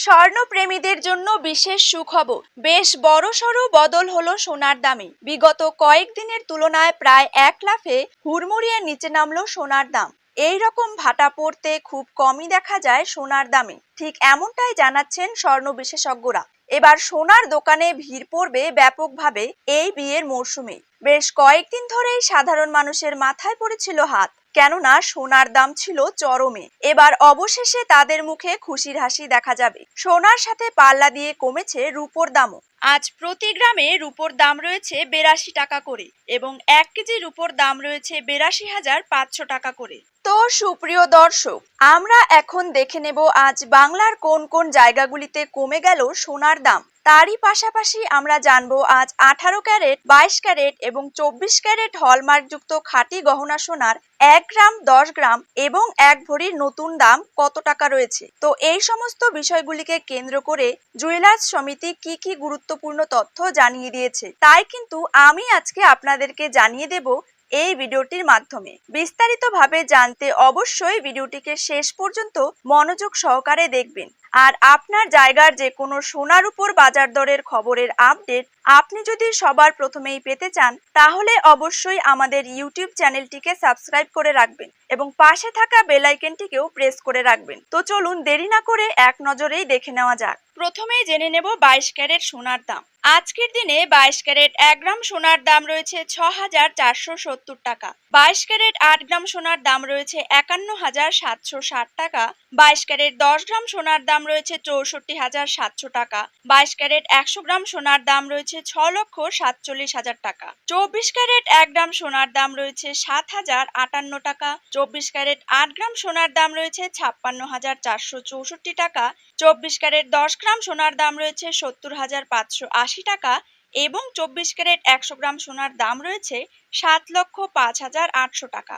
স্বর্ণপ্রেমীদের জন্য বিশেষ সুখবর। বেশ বড়সড় বদল হলো সোনার দামে। বিগত কয়েকদিনের তুলনায় প্রায় 1 লাফে হুড়মুড়িয়ে নিচে নামলো সোনার দাম। এই রকম ভাটা পড়তে খুব কমই দেখা যায় সোনার দামে। ঠিক এমনটাই জানাচ্ছেন স্বর্ণ বিশেষজ্ঞরা। এবার সোনার দোকানে ভিড় পড়বে ব্যাপকভাবে এই বিয়ের মরশুমে। বেশ কয়েকদিন ধরেই সাধারণ মানুষের মাথায় পড়েছিল হাত, কেননা সোনার দাম ছিল চরমে। এবার অবশেষে তাদের মুখে খুশির হাসি দেখা যাবে। সোনার সাথে পাল্লা দিয়ে কমেছে রূপোর দামও। আজ প্রতি গ্রামে রূপোর দাম রয়েছে 82 টাকা করে এবং 1 কেজি রূপোর দাম রয়েছে 82,500 টাকা করে। তো সুপ্রিয় দর্শক, আমরা এখন দেখে নেব আজ বাংলার কোন কোন জায়গাগুলিতে কমে গেল সোনার দাম। তারই পাশাপাশি আমরা জানবো আজ 18 ক্যারেট, 22 ক্যারেট এবং 24 ক্যারেট হলমার্কযুক্ত খাঁটি গহনা সোনার 1 গ্রাম, 10 গ্রাম এবং 1 ভরির নতুন দাম কত টাকা রয়েছে। তো এই সমস্ত বিষয়গুলিকে কেন্দ্র করে জুয়েলার্স সমিতি কি কি গুরুত্বপূর্ণ তথ্য জানিয়ে দিয়েছে, তাই কিন্তু আমি আজকে আপনাদেরকে জানিয়ে দেব এই ভিডিওটির মাধ্যমে। বিস্তারিতভাবে জানতে অবশ্যই ভিডিওটিকে শেষ পর্যন্ত মনোযোগ সহকারে দেখবেন। আর আপনার জায়গার যে কোনো সোনার উপর বাজার দরের খবরের আপডেট আপনি যদি সবার প্রথমেই পেতে চান, তাহলে অবশ্যই আমাদের ইউটিউব চ্যানেলটিকে সাবস্ক্রাইব করে রাখবেন এবং পাশে থাকা বেল আইকনটিকেও প্রেস করে রাখবেন। তো চলুন দেরি না করে এক নজরেই দেখে নেওয়া যাক। প্রথমেই জেনে নেব 22 ক্যারেট সোনার দাম। আজকের দিনে 22 ক্যারেট 1 গ্রাম সোনার দাম রয়েছে 6,470 টাকা। 22 ক্যারেট 8 গ্রাম সোনার দাম রয়েছে 51,760 টাকা। 22 ক্যারেট 10 গ্রাম সোনার দাম রয়েছে 64,700 টাকা। 22 ক্যারেট 100 গ্রাম সোনার দাম রয়েছে 6,47,000 টাকা। 24 ক্যারেট 1 গ্রাম সোনার দাম রয়েছে 7,058 টাকা। 24 ক্যারেট 8 গ্রাম সোনার দাম রয়েছে 56,464 টাকা। 24 ক্যারেট 10 গ্রাম সোনার দাম রয়েছে 70,580 টাকা এবং 24 ক্যারেট 100 গ্রাম সোনার দাম রয়েছে 7,05,800 টাকা।